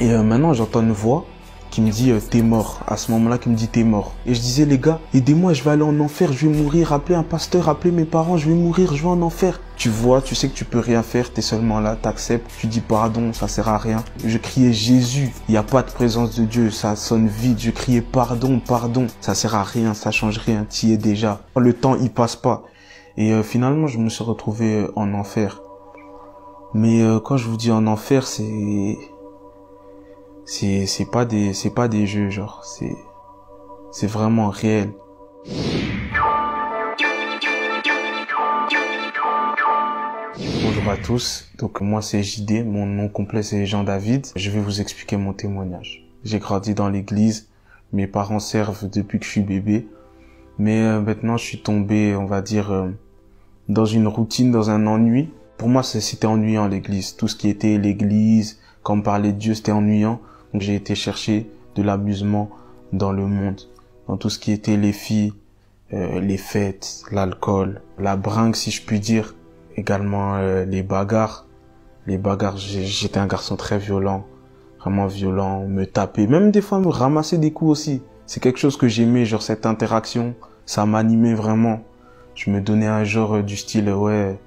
Et maintenant, j'entends une voix qui me dit t'es mort. À ce moment-là, qui me dit t'es mort. Et je disais les gars, aidez-moi, je vais aller en enfer, je vais mourir. Appelez un pasteur, appelez mes parents, je vais mourir, je vais en enfer. Tu vois, tu sais que tu peux rien faire, t'es seulement là, t'acceptes, tu dis pardon, ça sert à rien. Je criais Jésus, il n'y a pas de présence de Dieu, ça sonne vide. Je criais pardon, pardon, ça sert à rien, ça change rien, t'y es déjà. Le temps, il passe pas. Et finalement, je me suis retrouvé en enfer. Mais quand je vous dis en enfer, c'est pas des jeux, genre, c'est vraiment réel. Bonjour à tous, donc moi c'est JD, mon nom complet c'est Jean David. Je vais vous expliquer mon témoignage. J'ai grandi dans l'église, mes parents servent depuis que je suis bébé, mais maintenant je suis tombé, on va dire, dans une routine, dans un ennui. Pour moi c'était ennuyant l'église, tout ce qui était l'église, quand on parlait de Dieu c'était ennuyant. Donc j'ai été chercher de l'amusement dans le monde, dans tout ce qui était les filles, les fêtes, l'alcool, la bringue si je puis dire, également les bagarres. Les bagarres, j'étais un garçon très violent, vraiment violent, me taper, même des fois me ramasser des coups aussi. C'est quelque chose que j'aimais, genre cette interaction, ça m'animait vraiment. Je me donnais un genre du style, ouais,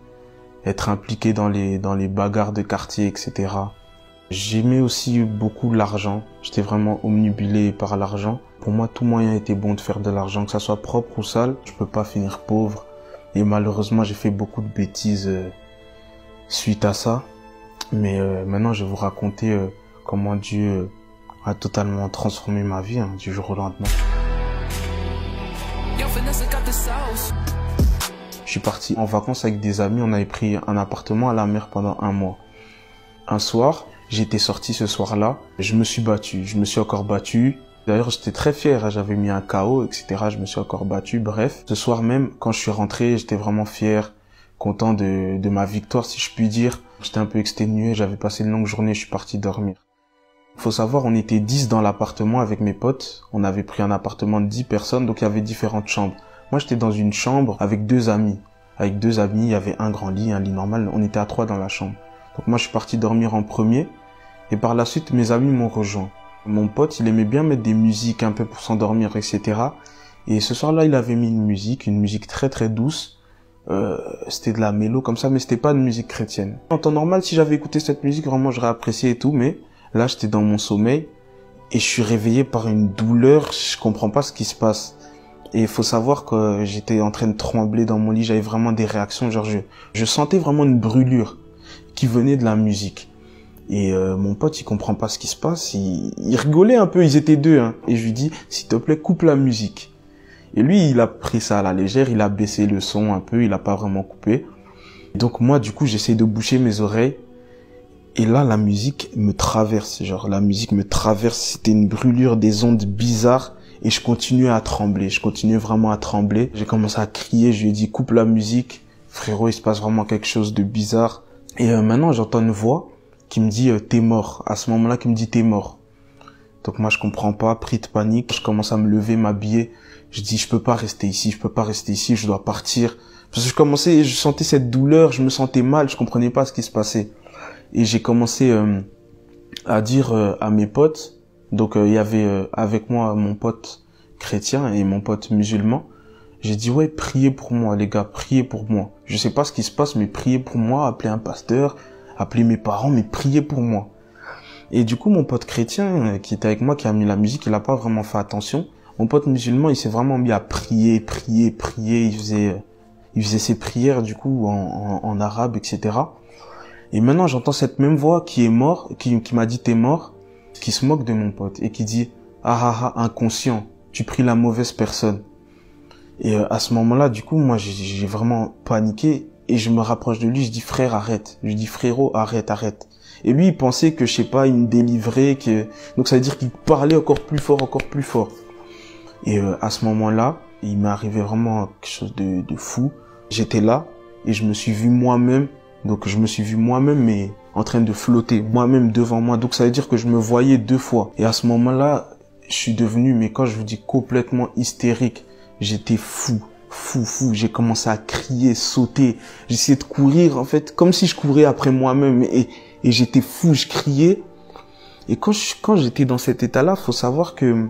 être impliqué dans les bagarres de quartier, etc. J'aimais aussi beaucoup l'argent. J'étais vraiment omnibulé par l'argent. Pour moi, tout moyen était bon de faire de l'argent, que ça soit propre ou sale. Je peux pas finir pauvre. Et malheureusement, j'ai fait beaucoup de bêtises suite à ça. Mais maintenant, je vais vous raconter comment Dieu a totalement transformé ma vie du jour au lendemain. Je suis parti en vacances avec des amis. On avait pris un appartement à la mer pendant 1 mois. Un soir, j'étais sorti ce soir-là, je me suis battu, je me suis encore battu. D'ailleurs, j'étais très fier, j'avais mis un KO, etc. Je me suis encore battu, bref. Ce soir même, quand je suis rentré, j'étais vraiment fier, content de ma victoire, si je puis dire. J'étais un peu exténué, j'avais passé une longue journée, je suis parti dormir. Faut savoir, on était 10 dans l'appartement avec mes potes. On avait pris un appartement de 10 personnes, donc il y avait différentes chambres. Moi, j'étais dans une chambre avec 2 amis. Avec 2 amis, il y avait un grand lit, un lit normal. On était à 3 dans la chambre. Donc moi, je suis parti dormir en premier. Et par la suite, mes amis m'ont rejoint. Mon pote, il aimait bien mettre des musiques un peu pour s'endormir, etc. Et ce soir-là, il avait mis une musique très très douce. C'était de la mélo comme ça, mais c'était pas de musique chrétienne. En temps normal, si j'avais écouté cette musique, vraiment, j'aurais apprécié et tout. Mais là, j'étais dans mon sommeil et je suis réveillé par une douleur. Je comprends pas ce qui se passe. Et il faut savoir que j'étais en train de trembler dans mon lit. J'avais vraiment des réactions. Genre, je sentais vraiment une brûlure qui venait de la musique. Et mon pote, il comprend pas ce qui se passe, il rigolait un peu, ils étaient 2, hein. Et je lui dis, s'il te plaît, coupe la musique. Et lui, il a pris ça à la légère, il a baissé le son un peu, il a pas vraiment coupé. Donc moi, du coup, j'essaie de boucher mes oreilles. Et là, la musique me traverse, genre la musique me traverse, c'était une brûlure, des ondes bizarres. Et je continuais à trembler, je continuais vraiment à trembler. J'ai commencé à crier, je lui ai dit, coupe la musique. Frérot, il se passe vraiment quelque chose de bizarre. Et maintenant, j'entends une voix qui me dit t'es mort. À ce moment-là, qui me dit t'es mort. Donc moi je comprends pas, pris de panique, je commence à me lever, m'habiller. Je dis je peux pas rester ici, je dois partir. Parce que je sentais cette douleur, je me sentais mal, je comprenais pas ce qui se passait. Et j'ai commencé à dire à mes potes. Donc il y avait avec moi mon pote chrétien et mon pote musulman. J'ai dit ouais, priez pour moi les gars, priez pour moi. Je sais pas ce qui se passe, mais priez pour moi, appelez un pasteur. Appeler mes parents, mais prier pour moi. Et du coup, mon pote chrétien qui était avec moi, qui a mis la musique, il a pas vraiment fait attention. Mon pote musulman, il s'est vraiment mis à prier. Il faisait ses prières, du coup, en arabe, etc. Et maintenant, j'entends cette même voix qui est mort, qui m'a dit t'es mort, qui se moque de mon pote et qui dit inconscient, tu pries la mauvaise personne. Et à ce moment-là, du coup, moi, j'ai vraiment paniqué. Et je me rapproche de lui, je dis frère arrête, je dis frérot arrête. Et lui il pensait que je sais pas, il me délivrait, donc ça veut dire qu'il parlait encore plus fort. Et à ce moment-là, il m'est arrivé vraiment quelque chose de fou. J'étais là et je me suis vu moi-même, mais en train de flotter, moi-même devant moi. Donc ça veut dire que je me voyais 2 fois. Et à ce moment-là, je suis devenu, mais quand je vous dis complètement hystérique, j'étais fou. J'ai commencé à crier, sauter, j'essayais de courir en fait, comme si je courais après moi-même et j'étais fou, je criais. Et quand j'étais dans cet état-là, faut savoir que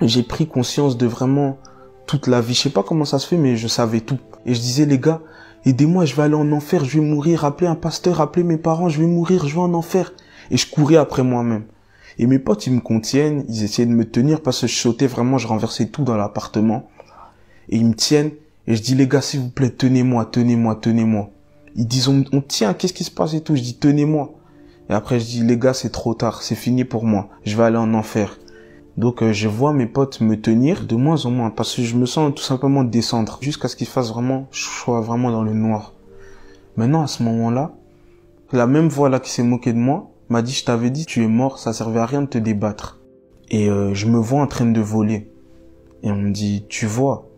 j'ai pris conscience de vraiment toute la vie. Je sais pas comment ça se fait, mais je savais tout. Et je disais, les gars, aidez-moi, je vais aller en enfer, je vais mourir, appelez un pasteur, appelez mes parents, je vais mourir, je vais en enfer. Et je courais après moi-même. Et mes potes, ils me contiennent, ils essayaient de me tenir parce que je sautais vraiment, je renversais tout dans l'appartement. Et ils me tiennent, et je dis, les gars, s'il vous plaît, tenez-moi, tenez-moi, tenez-moi. Ils disent, on tient, qu'est-ce qui se passe et tout? Je dis, tenez-moi. Et après, je dis, les gars, c'est trop tard, c'est fini pour moi, je vais aller en enfer. Donc, je vois mes potes me tenir de moins en moins, parce que je me sens tout simplement descendre, jusqu'à ce qu'il fasse vraiment, je sois vraiment dans le noir. Maintenant, à ce moment-là, la même voix là qui s'est moquée de moi, m'a dit, je t'avais dit, tu es mort, ça servait à rien de te débattre. Et je me vois en train de voler. Et on me dit, tu vois.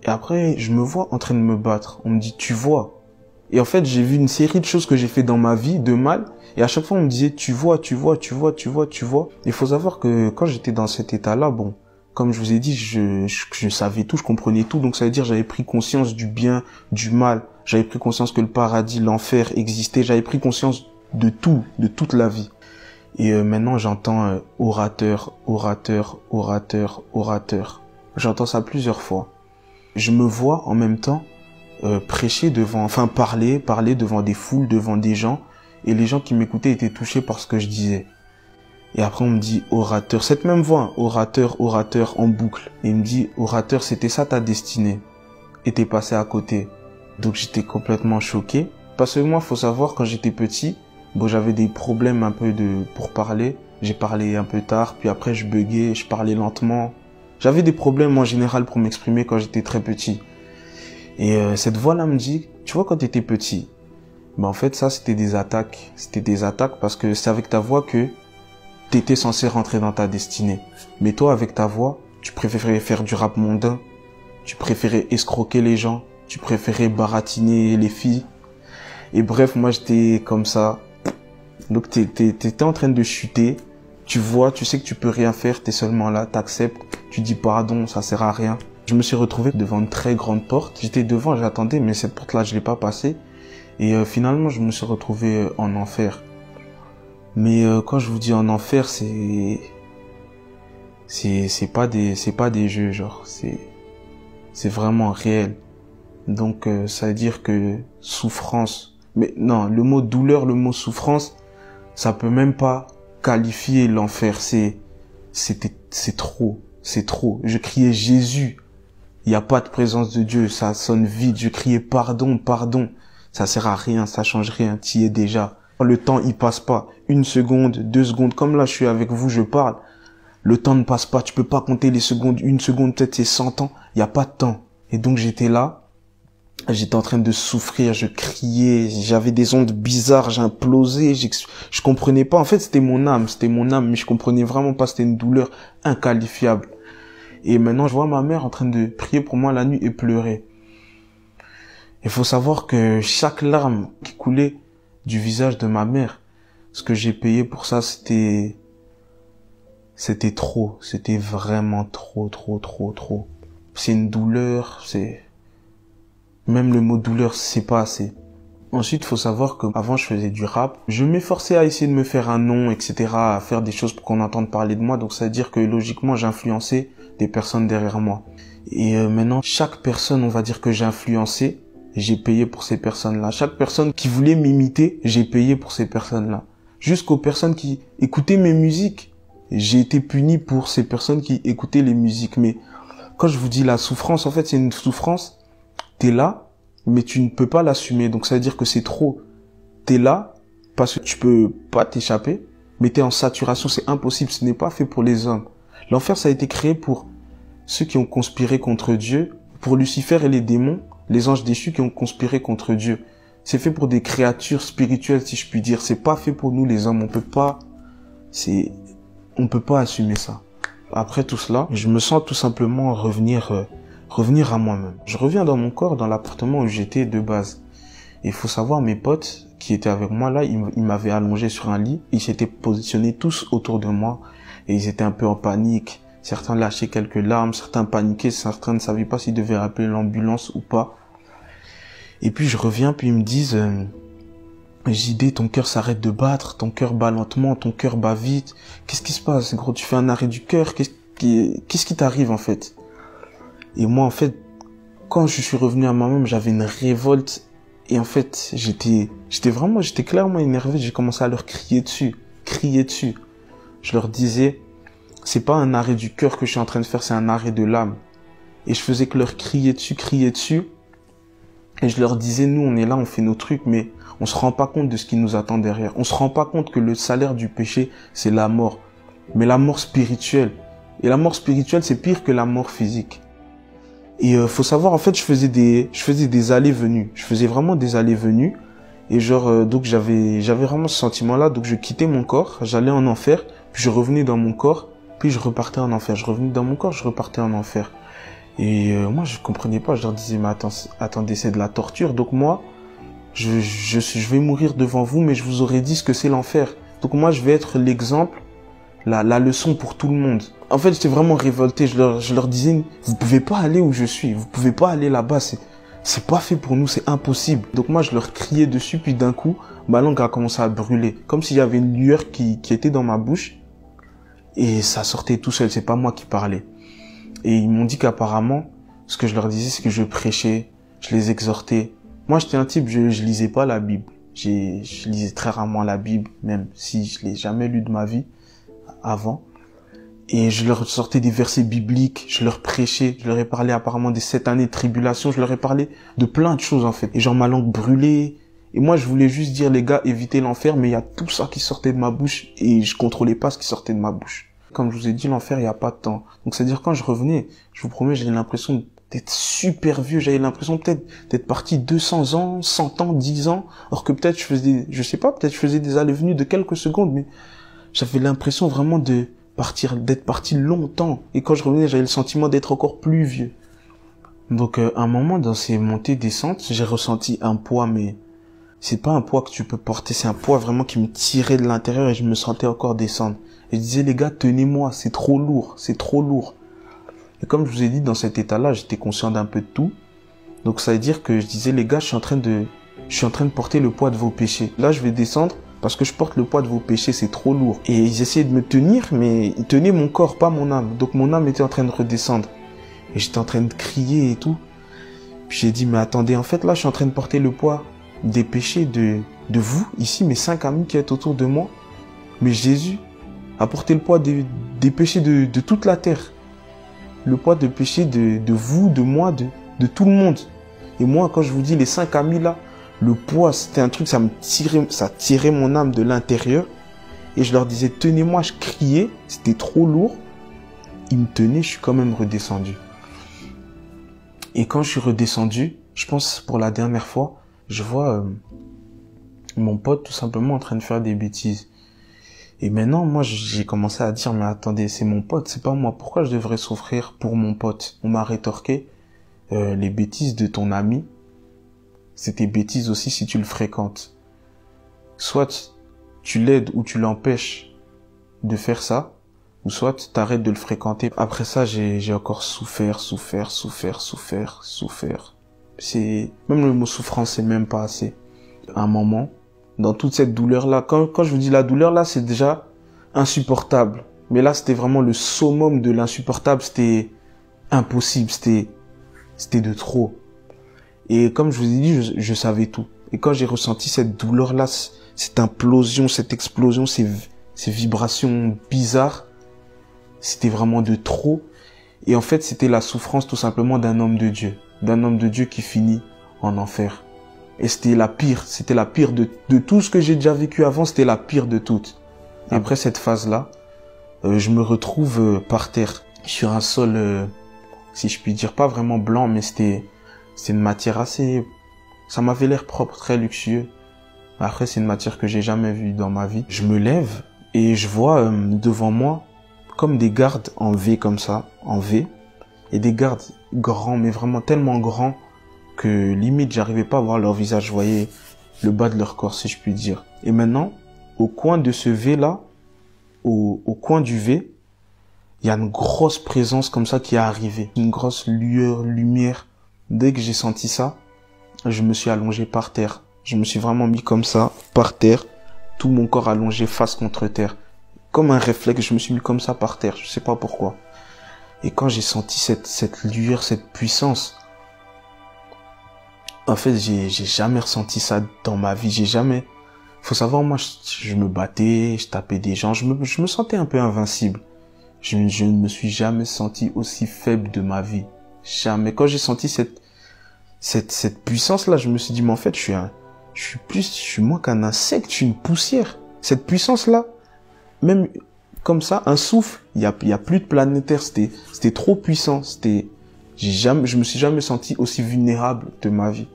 Et après, je me vois en train de me battre. On me dit, tu vois. Et en fait, j'ai vu une série de choses que j'ai fait dans ma vie, de mal. Et à chaque fois, on me disait, tu vois, tu vois, tu vois, tu vois, tu vois. Il faut savoir que quand j'étais dans cet état-là, bon, comme je vous ai dit, je savais tout, je comprenais tout. Donc ça veut dire, j'avais pris conscience du bien, du mal. J'avais pris conscience que le paradis, l'enfer existait. J'avais pris conscience de tout, de toute la vie. Et maintenant, j'entends orateur, orateur, orateur, orateur. J'entends ça plusieurs fois. Je me vois en même temps prêcher devant, enfin parler devant des foules, devant des gens. Et les gens qui m'écoutaient étaient touchés par ce que je disais. Et après, on me dit orateur. Cette même voix, hein, orateur, orateur, en boucle. Et il me dit, orateur, c'était ça ta destinée. Et t'es passé à côté. Donc j'étais complètement choqué. Parce que moi, faut savoir, quand j'étais petit, bon, j'avais des problèmes un peu pour parler. J'ai parlé un peu tard, puis après je buguais, je parlais lentement. J'avais des problèmes en général pour m'exprimer quand j'étais très petit. Et cette voix-là me dit, tu vois, quand t'étais petit, en fait, ça, c'était des attaques. C'était des attaques parce que c'est avec ta voix que t'étais censé rentrer dans ta destinée. Mais toi, avec ta voix, tu préférais faire du rap mondain. Tu préférais escroquer les gens. Tu préférais baratiner les filles. Et bref, moi, j'étais comme ça. Donc, t'étais en train de chuter. Tu vois, tu sais que tu peux rien faire. T'es seulement là, t'acceptes. Tu dis pardon, ça sert à rien. Je me suis retrouvé devant une très grande porte. J'étais devant, j'attendais, mais cette porte-là, je l'ai pas passée. Et finalement, je me suis retrouvé en enfer. Mais quand je vous dis en enfer, c'est pas des jeux, genre c'est vraiment réel. Donc ça veut dire que souffrance, mais non, le mot douleur, le mot souffrance, ça peut même pas qualifier l'enfer. C'est trop, c'est trop. Je criais Jésus, il y a pas de présence de Dieu, ça sonne vide. Je criais pardon, pardon. Ça sert à rien, ça change rien, t'y es déjà. Le temps, il passe pas. 1 seconde, 2 secondes, comme là, je suis avec vous, je parle. Le temps ne passe pas, tu peux pas compter les secondes. 1 seconde, peut-être c'est 100 ans. Il y a pas de temps. Et donc, j'étais là. J'étais en train de souffrir, je criais, j'avais des ondes bizarres, j'implosais, je comprenais pas. En fait, c'était mon âme, mais je comprenais vraiment pas, c'était une douleur inqualifiable. Et maintenant, je vois ma mère en train de prier pour moi la nuit et pleurer. Il faut savoir que chaque larme qui coulait du visage de ma mère, ce que j'ai payé pour ça, c'était trop. C'était vraiment trop. C'est une douleur, même le mot douleur, c'est pas assez. Ensuite, il faut savoir que avant je faisais du rap. Je m'efforçais à essayer de me faire un nom, etc., à faire des choses pour qu'on entende parler de moi. Donc, ça veut dire que logiquement, j'influençais des personnes derrière moi. Et maintenant, chaque personne, on va dire que j'ai influencé, j'ai payé pour ces personnes-là. Chaque personne qui voulait m'imiter, j'ai payé pour ces personnes-là. Jusqu'aux personnes qui écoutaient mes musiques, j'ai été puni pour ces personnes qui écoutaient les musiques. Mais quand je vous dis la souffrance, en fait, c'est une souffrance. T'es là, mais tu ne peux pas l'assumer. Donc ça veut dire que c'est trop. T'es là parce que tu peux pas t'échapper, mais t'es en saturation. C'est impossible. Ce n'est pas fait pour les hommes. L'enfer, ça a été créé pour ceux qui ont conspiré contre Dieu, pour Lucifer et les démons, les anges déchus qui ont conspiré contre Dieu. C'est fait pour des créatures spirituelles, si je puis dire. C'est pas fait pour nous, les hommes. On peut pas assumer ça. Après tout cela, je me sens tout simplement revenir à moi-même. Je reviens dans mon corps, dans l'appartement où j'étais de base. Et il faut savoir, mes potes qui étaient avec moi là, ils m'avaient allongé sur un lit. Ils s'étaient positionnés tous autour de moi. Et ils étaient un peu en panique. Certains lâchaient quelques larmes, certains paniquaient, certains ne savaient pas s'ils devaient appeler l'ambulance ou pas. Et puis je reviens, puis ils me disent, JD, ton cœur s'arrête de battre, ton cœur bat lentement, ton cœur bat vite. Qu'est-ce qui se passe, gros? Tu fais un arrêt du cœur, qu'est-ce qui t'arrive, en fait? Et moi, en fait, quand je suis revenu à moi-même, j'avais une révolte. Et en fait, j'étais clairement énervé. J'ai commencé à leur crier dessus. Je leur disais, c'est pas un arrêt du cœur que je suis en train de faire, c'est un arrêt de l'âme. Et je faisais que leur crier dessus. Et je leur disais, nous, on est là, on fait nos trucs, mais on se rend pas compte de ce qui nous attend derrière. On se rend pas compte que le salaire du péché, c'est la mort. Mais la mort spirituelle. Et la mort spirituelle, c'est pire que la mort physique. Et faut savoir, en fait, je faisais des allées-venues. Je faisais vraiment des allées-venues. Et donc j'avais vraiment ce sentiment-là. Donc je quittais mon corps, j'allais en enfer, puis je revenais dans mon corps, puis je repartais en enfer. Je revenais dans mon corps, je repartais en enfer. Et moi, je comprenais pas. Je leur disais, mais attendez, c'est de la torture. Donc moi, je vais mourir devant vous, mais je vous aurais dit ce que c'est l'enfer. Donc moi, je vais être l'exemple, la leçon pour tout le monde. En fait, j'étais vraiment révolté. Je leur disais, vous pouvez pas aller où je suis. Vous pouvez pas aller là-bas. C'est pas fait pour nous. C'est impossible. Donc moi, je leur criais dessus. Puis d'un coup, ma langue a commencé à brûler. Comme s'il y avait une lueur qui était dans ma bouche. Et ça sortait tout seul. C'est pas moi qui parlais. Et ils m'ont dit qu'apparemment, ce que je leur disais, c'est que je prêchais, je les exhortais. Moi, j'étais un type, je lisais pas la Bible. Je lisais très rarement la Bible, même si je l'ai jamais lu de ma vie avant. Et je leur sortais des versets bibliques, je leur prêchais, je leur ai parlé apparemment des 7 années de tribulation, je leur ai parlé de plein de choses en fait. Et genre ma langue brûlait. Et moi, je voulais juste dire, les gars, évitez l'enfer, mais il y a tout ça qui sortait de ma bouche et je contrôlais pas ce qui sortait de ma bouche. Comme je vous ai dit, l'enfer, il n'y a pas de temps. Donc, c'est-à-dire, quand je revenais, je vous promets, j'avais l'impression d'être super vieux. J'avais l'impression peut-être d'être parti 200 ans, 100 ans, 10 ans. Alors que peut-être je faisais des allées-venues de quelques secondes, mais j'avais l'impression vraiment d'être parti longtemps. Et quand je revenais, j'avais le sentiment d'être encore plus vieux. Donc, à un moment, dans ces montées-descentes, j'ai ressenti un poids, mais c'est pas un poids que tu peux porter. C'est un poids vraiment qui me tirait de l'intérieur et je me sentais encore descendre. Et je disais, les gars, tenez-moi, c'est trop lourd, c'est trop lourd. Et comme je vous ai dit, dans cet état-là, j'étais conscient d'un peu de tout. Donc ça veut dire que je disais, les gars, je suis en train de porter le poids de vos péchés. Là, je vais descendre parce que je porte le poids de vos péchés, c'est trop lourd. Et ils essayaient de me tenir, mais ils tenaient mon corps, pas mon âme. Donc mon âme était en train de redescendre. Et j'étais en train de crier et tout. Puis j'ai dit, mais attendez, en fait, là, je suis en train de porter le poids des péchés de vous, ici, mes 5 amis qui êtes autour de moi. Mais Jésus a porté le poids des péchés de toute la terre. Le poids de péché de vous, de moi, de tout le monde. Et moi, quand je vous dis les 5 amis là, le poids, c'était un truc, ça tirait mon âme de l'intérieur. Et je leur disais, tenez-moi, je criais, c'était trop lourd. Ils me tenaient, je suis quand même redescendu. Et quand je suis redescendu, je pense pour la dernière fois, je vois mon pote tout simplement en train de faire des bêtises. Et maintenant, moi, j'ai commencé à dire, mais attendez, c'est mon pote, c'est pas moi. Pourquoi je devrais souffrir pour mon pote? On m'a rétorqué, les bêtises de ton ami, c'est tes bêtises aussi si tu le fréquentes. Soit tu l'aides ou tu l'empêches de faire ça, ou soit t'arrêtes de le fréquenter. Après ça, j'ai encore souffert. Même le mot souffrance, c'est même pas assez. À un moment, dans toute cette douleur-là, quand je vous dis la douleur, là, c'est déjà insupportable. Mais là, c'était vraiment le summum de l'insupportable. C'était impossible. C'était de trop. Et comme je vous ai dit, je savais tout. Et quand j'ai ressenti cette douleur-là, cette implosion, cette explosion, ces vibrations bizarres, c'était vraiment de trop. Et en fait, c'était la souffrance tout simplement d'un homme de Dieu. D'un homme de Dieu qui finit en enfer. Et c'était la pire de tout ce que j'ai déjà vécu avant, c'était la pire de toutes. Après cette phase-là, je me retrouve par terre, sur un sol, si je puis dire, pas vraiment blanc, mais c'était une matière assez, ça m'avait l'air propre, très luxueux. Après, c'est une matière que j'ai jamais vue dans ma vie. Je me lève et je vois devant moi comme des gardes en V comme ça, en V, et des gardes grands, mais vraiment tellement grands que limite j'arrivais pas à voir leur visage, je voyais le bas de leur corps, si je puis dire. Et maintenant, au coin de ce V là, au coin du V, il y a une grosse présence comme ça qui est arrivée, une grosse lumière. Dès que j'ai senti ça, je me suis allongé par terre. Je me suis vraiment mis comme ça, par terre, tout mon corps allongé face contre terre. Comme un réflexe, je me suis mis comme ça par terre, je sais pas pourquoi. Et quand j'ai senti cette lueur, cette puissance, en fait, j'ai jamais ressenti ça dans ma vie, j'ai jamais... Faut savoir, moi, je me battais, je tapais des gens, je me sentais un peu invincible. Je ne me suis jamais senti aussi faible de ma vie. Jamais. Quand j'ai senti cette puissance-là, je me suis dit, mais en fait, je suis moins qu'un insecte, je suis une poussière. Cette puissance-là, même comme ça, un souffle, il y a plus de planétaire, c'était trop puissant, je me suis jamais senti aussi vulnérable de ma vie.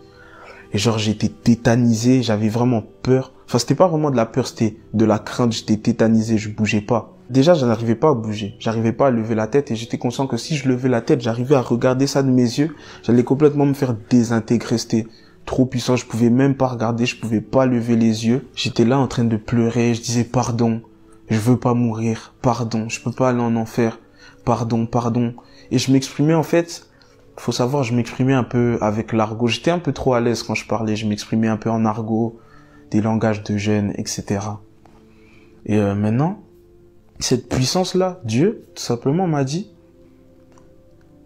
Et genre, j'étais tétanisé, j'avais vraiment peur. Enfin, c'était pas vraiment de la peur, c'était de la crainte, j'étais tétanisé, je bougeais pas. Déjà, je n'arrivais pas à bouger, j'arrivais pas à lever la tête et j'étais conscient que si je levais la tête, j'arrivais à regarder ça de mes yeux, j'allais complètement me faire désintégrer, c'était trop puissant, je pouvais même pas regarder, je pouvais pas lever les yeux. J'étais là en train de pleurer, je disais pardon, je veux pas mourir, pardon, je peux pas aller en enfer, pardon, pardon. Et je m'exprimais en fait, faut savoir, je m'exprimais un peu avec l'argot. J'étais un peu trop à l'aise quand je parlais. Je m'exprimais un peu en argot, des langages de jeunes, etc. Et maintenant, cette puissance-là, Dieu, tout simplement, m'a dit,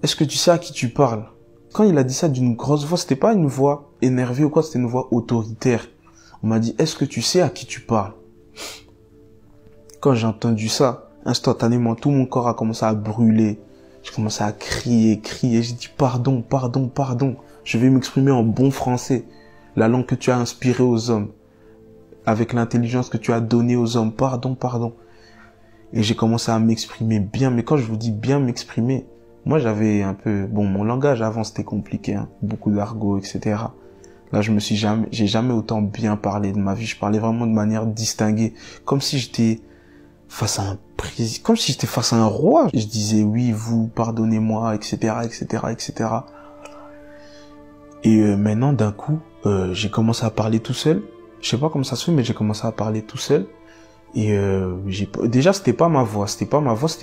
est-ce que tu sais à qui tu parles? Quand il a dit ça d'une grosse voix, c'était pas une voix énervée ou quoi, c'était une voix autoritaire. On m'a dit, est-ce que tu sais à qui tu parles? Quand j'ai entendu ça, instantanément, tout mon corps a commencé à brûler. J'ai commencé à crier. J'ai dit pardon, pardon, pardon. Je vais m'exprimer en bon français. La langue que tu as inspirée aux hommes. Avec l'intelligence que tu as donnée aux hommes. Pardon, pardon. Et j'ai commencé à m'exprimer bien. Mais quand je vous dis bien m'exprimer, moi j'avais un peu... Bon, mon langage avant c'était compliqué. Hein, beaucoup d'argot, etc. Là, j'ai jamais autant bien parlé de ma vie. Je parlais vraiment de manière distinguée. Comme si j'étais face à un président, comme si j'étais face à un roi. Je disais oui, vous, pardonnez-moi, etc., etc., etc. Et maintenant, d'un coup, j'ai commencé à parler tout seul. Je sais pas comment ça se fait, mais j'ai commencé à parler tout seul. Et déjà, c'était pas ma voix, c'était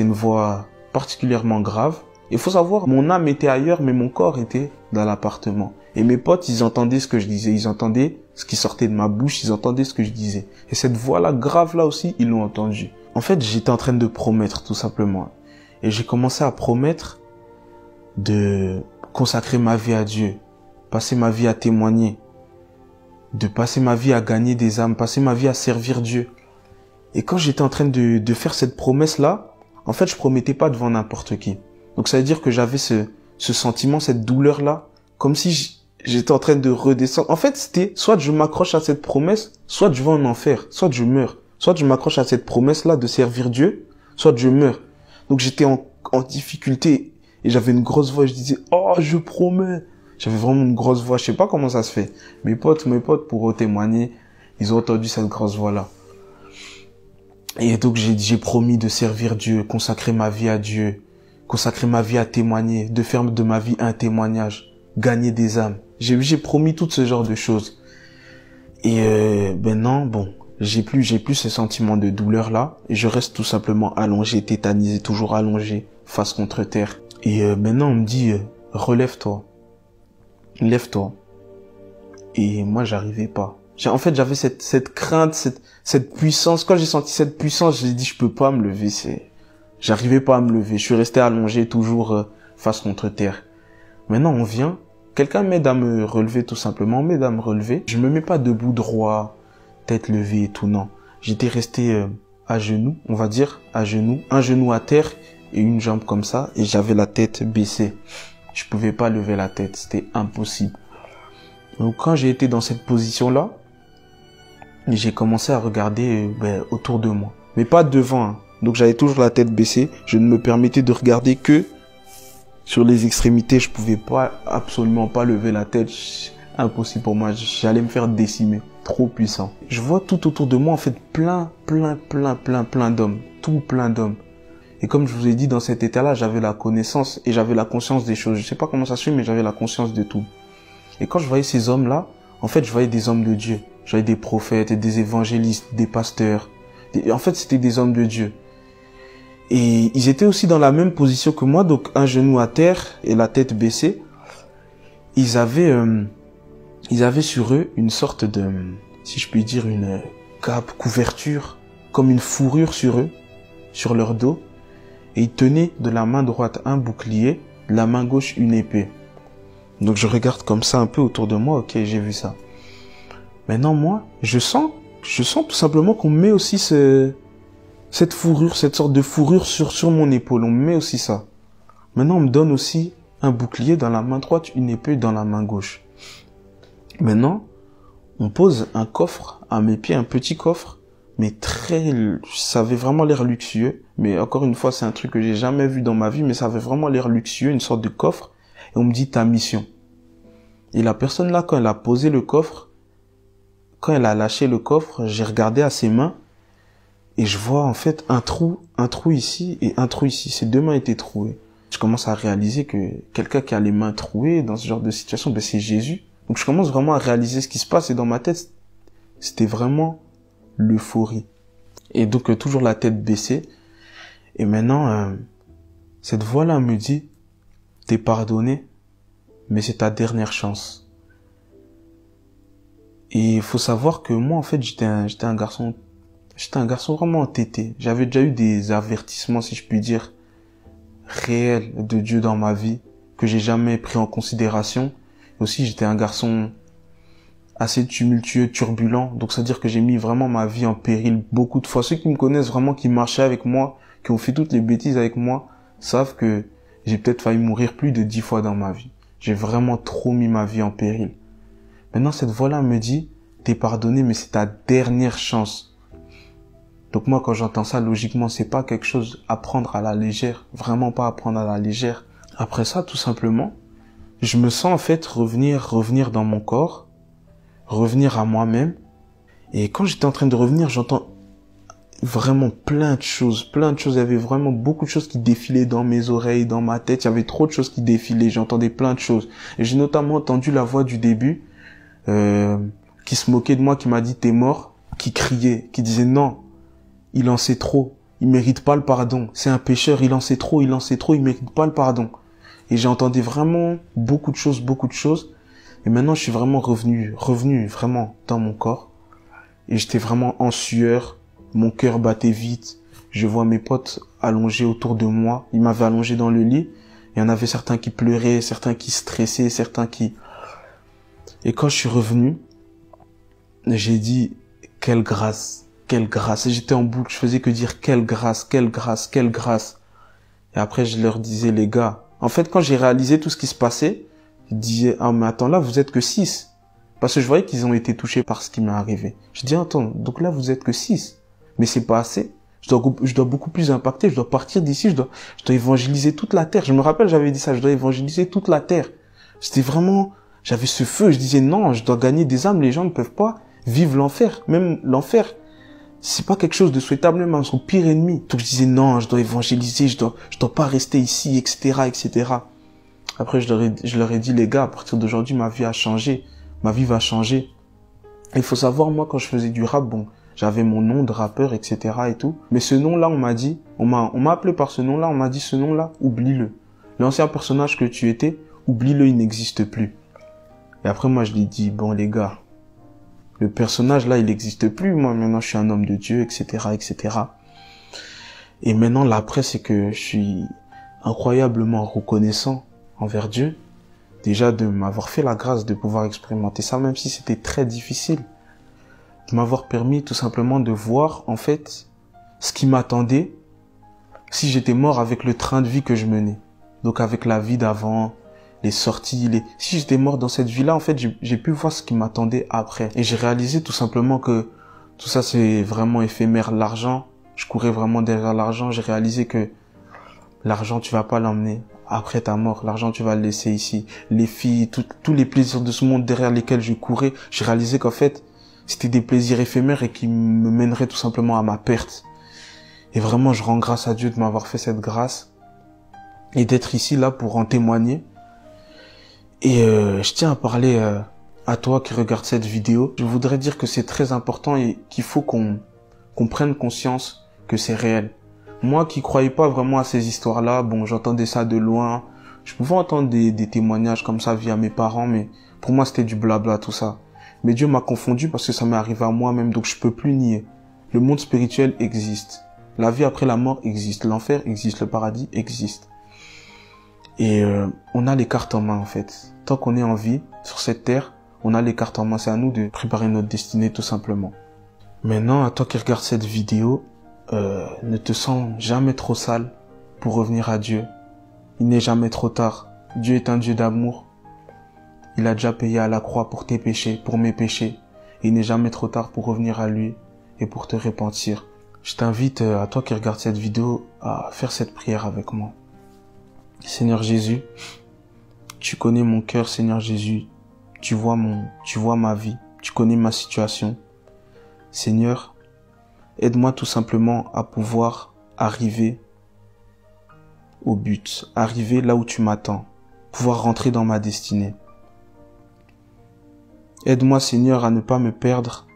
une voix particulièrement grave. Il faut savoir, mon âme était ailleurs, mais mon corps était dans l'appartement. Et mes potes, ils entendaient ce que je disais, ils entendaient ce qui sortait de ma bouche, ils entendaient ce que je disais. Et cette voix-là, grave-là aussi, ils l'ont entendu. En fait, j'étais en train de promettre, tout simplement. Et j'ai commencé à promettre de consacrer ma vie à Dieu, passer ma vie à témoigner, de passer ma vie à gagner des âmes, passer ma vie à servir Dieu. Et quand j'étais en train de faire cette promesse-là, en fait, je promettais pas devant n'importe qui. Donc ça veut dire que j'avais ce sentiment, cette douleur-là, comme si j'étais en train de redescendre. En fait, c'était soit je m'accroche à cette promesse, soit je vais en enfer, soit je meurs. Soit je m'accroche à cette promesse-là de servir Dieu, soit je meurs. Donc j'étais en difficulté et j'avais une grosse voix. Je disais, oh, je promets. J'avais vraiment une grosse voix. Je sais pas comment ça se fait. Mes potes, pour témoigner, ils ont entendu cette grosse voix-là. Et donc j'ai promis de servir Dieu, consacrer ma vie à Dieu, consacrer ma vie à témoigner, de faire de ma vie un témoignage, gagner des âmes. J'ai promis tout ce genre de choses. Et maintenant, bon, j'ai plus ce sentiment de douleur là, et je reste tout simplement allongé, tétanisé, toujours allongé, face contre terre. Et maintenant on me dit, relève-toi, lève-toi. Et moi j'arrivais pas. En fait j'avais cette crainte, cette puissance. Quand j'ai senti cette puissance, j'ai dit je peux pas me lever. J'arrivais pas à me lever. Je suis resté allongé, toujours face contre terre. Maintenant on vient, quelqu'un m'aide à me relever tout simplement, m'aide à me relever. Je me mets pas debout droit, tête levée et tout, non. J'étais resté à genoux, on va dire, à genoux, un genou à terre et une jambe comme ça, et j'avais la tête baissée. Je pouvais pas lever la tête, c'était impossible. Donc quand j'ai été dans cette position-là, j'ai commencé à regarder autour de moi, mais pas devant. Hein. Donc j'avais toujours la tête baissée, je ne me permettais de regarder que sur les extrémités. Je pouvais pas, absolument pas lever la tête, impossible pour moi, j'allais me faire décimer, trop puissant. Je vois tout autour de moi en fait plein d'hommes, tout plein d'hommes. Et comme je vous ai dit, dans cet état-là, j'avais la connaissance et j'avais la conscience des choses. Je sais pas comment ça se fait, mais j'avais la conscience de tout. Et quand je voyais ces hommes-là, en fait, je voyais des hommes de Dieu. Je voyais des prophètes, des évangélistes, des pasteurs. En fait, c'était des hommes de Dieu. Et ils étaient aussi dans la même position que moi, donc un genou à terre et la tête baissée. Ils avaient Ils avaient sur eux une sorte de, si je puis dire, une cape, couverture, comme une fourrure sur eux, sur leur dos. Et ils tenaient de la main droite un bouclier, de la main gauche une épée. Donc je regarde comme ça un peu autour de moi, ok, j'ai vu ça. Maintenant moi, je sens tout simplement qu'on met aussi cette fourrure, cette sorte de fourrure sur mon épaule, on met aussi ça. Maintenant on me donne aussi un bouclier dans la main droite, une épée dans la main gauche. Maintenant, on pose un coffre à mes pieds, un petit coffre, mais ça avait vraiment l'air luxueux. Mais encore une fois, c'est un truc que j'ai jamais vu dans ma vie, mais ça avait vraiment l'air luxueux, une sorte de coffre. Et on me dit ta mission. Et la personne là, quand elle a posé le coffre, quand elle a lâché le coffre, j'ai regardé à ses mains et je vois en fait un trou ici et un trou ici. Ses deux mains étaient trouées. Je commence à réaliser que quelqu'un qui a les mains trouées dans ce genre de situation, ben c'est Jésus. Donc je commence vraiment à réaliser ce qui se passe et dans ma tête, c'était vraiment l'euphorie. Et donc toujours la tête baissée. Et maintenant, cette voix-là me dit, t'es pardonné, mais c'est ta dernière chance. Et il faut savoir que moi, en fait, j'étais un garçon vraiment entêté. J'avais déjà eu des avertissements, si je puis dire, réels de Dieu dans ma vie, que j'ai jamais pris en considération. Et aussi, j'étais un garçon assez tumultueux, turbulent. Donc, c'est-à-dire que j'ai mis vraiment ma vie en péril beaucoup de fois. Ceux qui me connaissent vraiment, qui marchaient avec moi, qui ont fait toutes les bêtises avec moi, savent que j'ai peut-être failli mourir plus de 10 fois dans ma vie. J'ai vraiment trop mis ma vie en péril. Maintenant, cette voix-là me dit, t'es pardonné, mais c'est ta dernière chance. Donc moi, quand j'entends ça, logiquement, c'est pas quelque chose à prendre à la légère. Vraiment pas à prendre à la légère. Après ça, tout simplement, je me sens en fait revenir dans mon corps, revenir à moi-même. Et quand j'étais en train de revenir, j'entends vraiment plein de choses. Il y avait vraiment beaucoup de choses qui défilaient dans mes oreilles, dans ma tête. Il y avait trop de choses qui défilaient. J'entendais plein de choses. Et j'ai notamment entendu la voix du début, qui se moquait de moi, qui m'a dit t'es mort, qui criait, qui disait non, il en sait trop, il mérite pas le pardon, c'est un pécheur, il en sait trop, il mérite pas le pardon. Et j'ai entendu vraiment beaucoup de choses, et maintenant je suis vraiment revenu vraiment dans mon corps, et j'étais vraiment en sueur, mon cœur battait vite, je vois mes potes allongés autour de moi, ils m'avaient allongé dans le lit, il y en avait certains qui pleuraient, certains qui stressaient, certains qui... Et quand je suis revenu, j'ai dit, quelle grâce. Et j'étais en boucle, je faisais que dire, quelle grâce. Et après, je leur disais, les gars, en fait, quand j'ai réalisé tout ce qui se passait, je disais, ah, mais attends, là, vous êtes que 6. Parce que je voyais qu'ils ont été touchés par ce qui m'est arrivé. Je dis, attends, donc là, vous êtes que 6. Mais c'est pas assez. Je dois beaucoup plus impacter, je dois partir d'ici, je dois évangéliser toute la terre. Je me rappelle, j'avais dit ça, je dois évangéliser toute la terre. C'était vraiment... J'avais ce feu, je disais non, je dois gagner des âmes, les gens ne peuvent pas vivre l'enfer. Même l'enfer, c'est pas quelque chose de souhaitable, même à son pire ennemi. Donc je disais non, je dois évangéliser, je dois pas rester ici, etc. Après je leur ai dit les gars, à partir d'aujourd'hui ma vie a changé, ma vie va changer. Il faut savoir, moi quand je faisais du rap, bon, j'avais mon nom de rappeur, etc. et tout. Mais ce nom-là, on m'a appelé par ce nom-là, on m'a dit ce nom-là, oublie-le. L'ancien personnage que tu étais, oublie-le, il n'existe plus. Et après, moi, je lui ai dit, bon, les gars, le personnage, là, il n'existe plus. Moi, maintenant, je suis un homme de Dieu, etc. Et maintenant, l'après, c'est que je suis incroyablement reconnaissant envers Dieu. Déjà, de m'avoir fait la grâce de pouvoir expérimenter ça, même si c'était très difficile. De m'avoir permis, tout simplement, de voir, en fait, ce qui m'attendait si j'étais mort avec le train de vie que je menais. Donc, avec la vie d'avant, les sorties, si j'étais mort dans cette vie-là, en fait, j'ai pu voir ce qui m'attendait après. Et j'ai réalisé tout simplement que tout ça, c'est vraiment éphémère. L'argent, je courais vraiment derrière l'argent. J'ai réalisé que l'argent, tu vas pas l'emmener après ta mort. L'argent, tu vas le laisser ici. Les filles, tous les plaisirs de ce monde derrière lesquels je courais, j'ai réalisé qu'en fait, c'était des plaisirs éphémères et qui me mèneraient tout simplement à ma perte. Et vraiment, je rends grâce à Dieu de m'avoir fait cette grâce et d'être ici, là, pour en témoigner. Et je tiens à parler à toi qui regarde cette vidéo. Je voudrais dire que c'est très important et qu'il faut qu'on prenne conscience que c'est réel. Moi qui croyais pas vraiment à ces histoires-là, bon, j'entendais ça de loin. Je pouvais entendre des témoignages comme ça via mes parents, mais Pour moi, c'était du blabla, tout ça. Mais Dieu m'a confondu parce que ça m'est arrivé à moi-même, donc je peux plus nier. Le monde spirituel existe. La vie après la mort existe. L'enfer existe. Le paradis existe. Et on a les cartes en main, en fait. Tant qu'on est en vie, sur cette terre, on a les cartes en main. C'est à nous de préparer notre destinée, tout simplement. Maintenant, à toi qui regardes cette vidéo, ne te sens jamais trop sale pour revenir à Dieu. Il n'est jamais trop tard. Dieu est un Dieu d'amour. Il a déjà payé à la croix pour tes péchés, pour mes péchés. Il n'est jamais trop tard pour revenir à lui et pour te repentir. Je t'invite, à toi qui regardes cette vidéo, à faire cette prière avec moi. Seigneur Jésus, tu connais mon cœur, Seigneur Jésus. Tu vois ma vie. Tu connais ma situation. Seigneur, aide-moi tout simplement à pouvoir arriver au but, arriver là où tu m'attends, pouvoir rentrer dans ma destinée. Aide-moi, Seigneur, à ne pas me perdre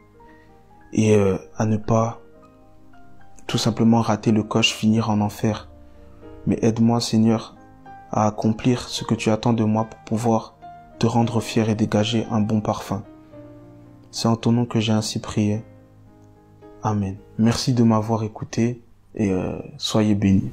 et à ne pas tout simplement rater le coche, finir en enfer. Mais aide-moi, Seigneur, à accomplir ce que tu attends de moi pour pouvoir te rendre fier et dégager un bon parfum. C'est en ton nom que j'ai ainsi prié. Amen. Merci de m'avoir écouté et soyez bénis.